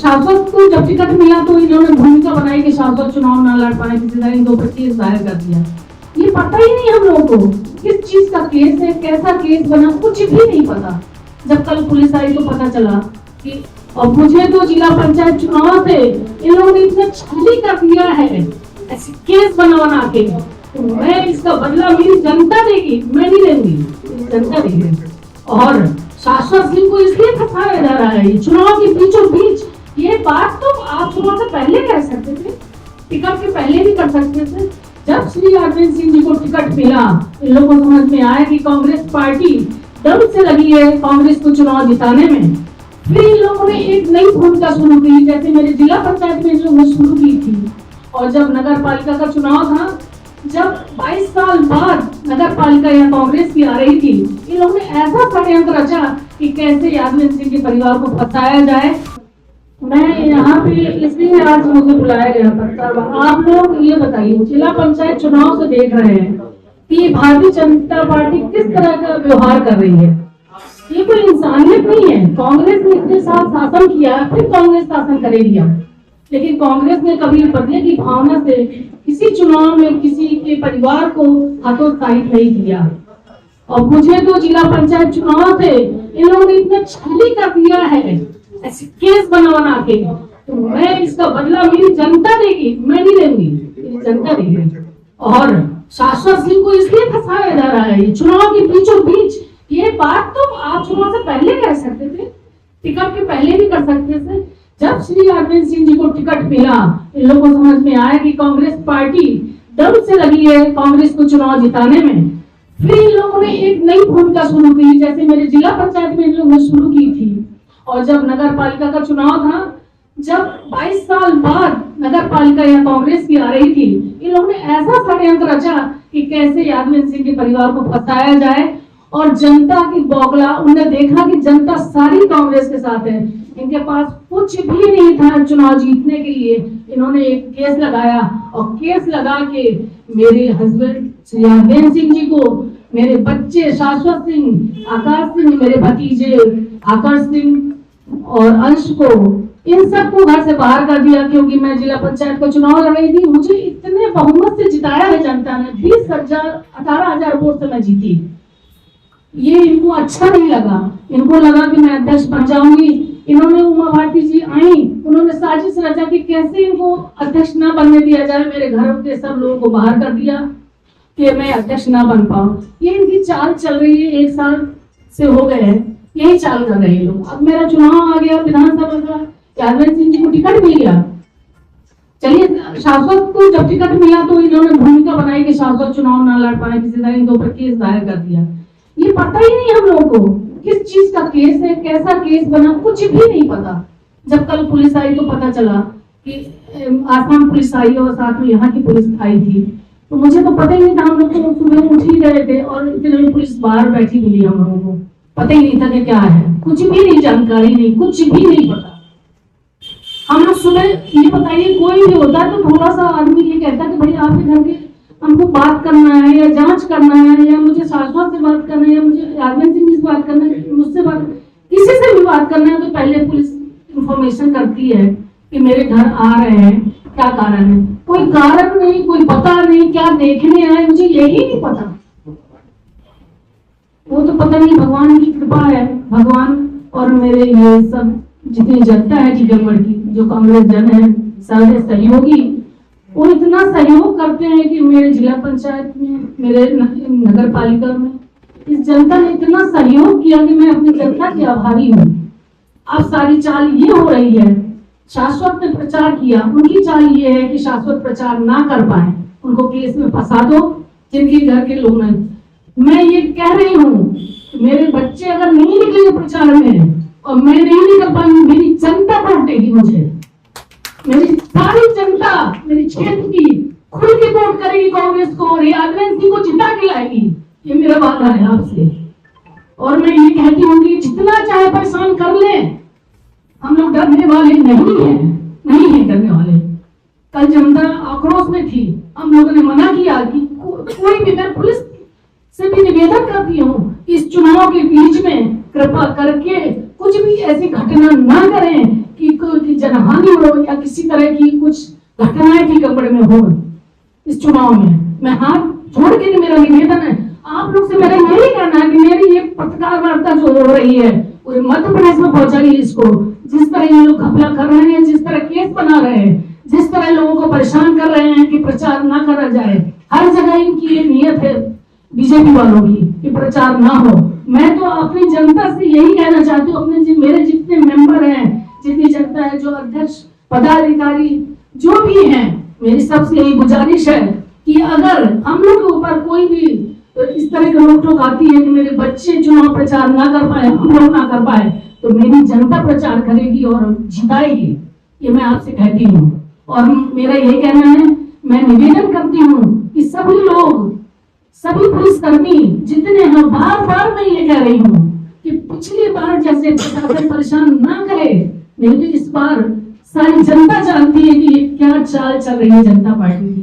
शाश्वत को जब टिकट मिला तो इन्होंने भूमिका बनाई कि शाश्वत चुनाव ना लड़ पाए, किसी तरह इन दो पर केस दायर कर दिया। ये पता ही नहीं हम लोगों को किस चीज का केस है, कैसा केस बना, कुछ भी नहीं पता। जब कल पुलिस आई तो पता चला कि, और मुझे तो जिला पंचायत चुनाव थे, इन लोगों ने इतना छाली कर दिया है ऐसे केस बना के, तो मैं इसका बदला मेरी जनता देगी, मैं नहीं लेंगी, जनता देगी। और शाश्वत सिंह को इसलिए फंसाया जा रहा है चुनाव के बीचों बीच। ये बात तो आप चुनाव से पहले कह सकते थे, टिकट के पहले भी कर सकते थे। जब श्री अरविंद सिंह जी को टिकट मिला, इन लोगों को समझ में आया कि कांग्रेस पार्टी दम से लगी है कांग्रेस को चुनाव जिताने में। फिर इन लोगों ने एक नई भूमिका शुरू की, जैसे मेरे जिला पंचायत में इन लोगों ने शुरू की थी। और जब नगर पालिका का चुनाव था, जब 22 साल बाद नगर पालिका यहाँ कांग्रेस की आ रही थी, इन लोगों ने ऐसा षड्यंत्र रचा कि कैसे अरविंद सिंह के परिवार को फंसाया जाए। मैं यहाँ पे इसलिए आज मुझे बुलाया गया था। आप लोग ये बताइए, जिला पंचायत चुनाव से देख रहे हैं कि भारतीय जनता पार्टी किस तरह का व्यवहार कर रही है। ये कोई इंसानियत नहीं है। कांग्रेस ने इतने साल शासन किया, फिर कांग्रेस शासन करेगी, लेकिन कांग्रेस ने कभी बदले की भावना से किसी चुनाव में किसी के परिवार को हतोत्साहित नहीं किया। और मुझे तो जिला पंचायत चुनाव थे, इन लोगों ने इतना छाली कर दिया है ऐसे केस बना के, तो मैं इसका बदला मेरी जनता देगी, मैं नहीं लेंगी, मेरी जनता देगी। और शाश्वत सिंह को इसलिए फंसाया जा रहा है चुनाव के बीचों बीच। ये बात तो आप चुनाव से पहले कह सकते थे, टिकट के पहले भी कर सकते थे। जब श्री अरविंद सिंह जी को टिकट मिला, इन लोगों को समझ में आया कि कांग्रेस पार्टी दम से लगी है कांग्रेस को चुनाव जिताने में। फिर इन लोगों ने एक नई भूमिका शुरू की, जैसे मेरे जिला पंचायत में इन लोगों ने शुरू की थी। और जब नगर पालिका का चुनाव था, जब 22 साल बाद नगर पालिका यहाँ कांग्रेस की आ रही थी, इन लोगों ने ऐसा षड्यंत्र रचा कि कैसे अरविंद सिंह के परिवार को फंसाया जाए। और जनता की बौखला, उन्होंने देखा कि जनता सारी कांग्रेस के साथ है, इनके पास कुछ भी नहीं था चुनाव जीतने के लिए। इन्होंने एक केस लगाया, और केस लगा के मेरे हस्बैंड श्री अरविंद सिंह जी को, मेरे बच्चे शाश्वत सिंह, आकाश सिंह, मेरे भतीजे आकाश सिंह और अंश को, इन सबको घर से बाहर कर दिया। क्योंकि मैं जिला पंचायत का चुनाव लड़ रही थी, मुझे इतने बहुमत से जिताया है जनता ने, 18,000 वोट से मैं जीती। ये इनको अच्छा नहीं लगा, इनको लगा कि मैं अध्यक्ष बन जाऊंगी। इन्होंने, उमा भारती जी आई, उन्होंने साजिश रचा कि कैसे इनको अध्यक्ष ना बनने दिया जाए। मेरे घर के सब लोगों को बाहर कर दिया कि मैं अध्यक्ष ना बन पाऊं। ये इनकी चाल चल रही है, 1 साल से हो गए हैं, यही चाल कर रहे हैं लोग। अब मेरा चुनाव आ गया विधानसभा का, अरविंद सिंह जी को टिकट मिल गया। चलिए, शाश्वत को जब टिकट मिला तो इन्होंने भूमिका बनाई कि शाश्वत चुनाव ना लड़ पाए, किसी तरह इन दो पर केस दायर कर दिया। ये पता ही नहीं हम लोगों को किस चीज का केस है, कैसा केस बना, कुछ भी नहीं पता। जब कल पुलिस आई तो पता चला कि आसाम पुलिस आई और साथ में यहाँ की पुलिस आई थी। तो मुझे तो पता ही नहीं था, हम लोग तो सुबह उठ ही गए थे और इतने में पुलिस बाहर बैठी मिली। हम लोगों को पता ही नहीं था कि क्या है, कुछ भी नहीं, जानकारी नहीं, कुछ भी नहीं पता। हम लोग सुबह, ये बताइए, कोई भी होता है तो थोड़ा सा आदमी ये कहता है कि भाई आपके घर के हमको बात करना है या जांच करना है, या मुझे शाश्वत से बात करना है, या मुझे अरविंद सिंह से बात करना है, मुझसे बात, किसी से भी बात करना है, तो पहले पुलिस इंफॉर्मेशन करती है कि मेरे घर आ रहे हैं, क्या कारण है। कोई कारण नहीं, कोई पता नहीं, क्या देखने आए, मुझे यही नहीं पता। वो तो पता नहीं, भगवान की कृपा है। भगवान और मेरे ये सब जितनी जनता है टीकमगढ़ की, जो कांग्रेस जन है, सारे सहयोगी, वो इतना सहयोग करते हैं कि मेरे जिला पंचायत में, मेरे नगर पालिका में इस जनता ने इतना सहयोग किया कि मैं अपनी जनता की आभारी हूँ। अब सारी चाल ये हो रही है, शाश्वत ने प्रचार किया, उनकी चाल ये है कि शाश्वत प्रचार ना कर पाए, उनको केस में फंसा दो, जिनके घर के लोग नहीं। मैं ये कह रही हूँ, मेरे बच्चे अगर नहीं निकलेंगे प्रचार में और मैं नहीं निकल पाऊंगी, मेरी जनता वोटेगी मुझे, मेरी सारी जनता मेरी क्षेत्र की खुल के वोट करेगी कांग्रेस को और अरविंद सिंह को जिता के लाएगी। ये मेरा वादा है आपसे। और मैं ये कहती हूँ कि जितना चाहे परेशान कर ले, हम लोग डरने वाले नहीं है डरने वाले। कल जनता आक्रोश में थी, हम लोगों ने मना किया कि कोई भी, मैं पुलिस से भी निवेदन करती हूँ, इस चुनाव के बीच में कृपा करके कुछ भी ऐसी घटना ना करें कि कोई जनहानि वोट इस चुनाव में। मैं हाथ जोड़ के मेरा निवेदन है आप लोग से, मेरा यही कहना है कि मेरी ये पत्रकार वार्ता जो हो रही है पूरे मध्य प्रदेश में पहुंचाइए इसको। जिस तरह ये लोग घपला कर रहे हैं, जिस तरह केस बना रहे हैं, जिस तरह लोगों को परेशान कर रहे हैं कि प्रचार ना करा जाए, हर जगह इनकी ये नियत है बीजेपी वालों की कि प्रचार ना हो। मैं तो अपनी जनता से यही कहना चाहती हूँ, अपने मेरे जितने मेंबर हैं, जितनी जनता है, जो अध्यक्ष पदाधिकारी जो भी हैं, मेरी सबसे यही गुजारिश है कि अगर हम लोग के ऊपर कोई भी इस तरह की रोक टोक आती है कि मेरे बच्चे चुनाव प्रचार ना कर पाए, हम लोग ना कर पाए, तो मेरी जनता प्रचार करेगी और जिताएगी, ये मैं आपसे कहती हूँ। और मेरा यही कहना है, मैं निवेदन करती हूँ कि सभी लोग, सभी पुलिसकर्मी जितने हैं, बार बार मैं ये कह रही हूँ कि पिछली बार जैसे प्रशासन परेशान ना करे, नहीं तो इस बार सारी जनता जानती है कि ये क्या चाल चल रही है जनता पार्टी की।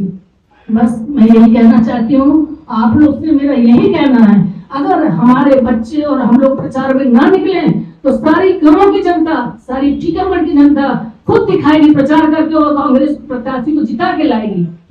बस मैं यही कहना चाहती हूँ, आप लोग से मेरा यही कहना है, अगर हमारे बच्चे और हम लोग प्रचार में ना निकले तो सारी गांव की जनता, सारी टीकमगढ़ की जनता खुद दिखाएगी प्रचार करके और कांग्रेस प्रत्याशी को जिता के लाएगी।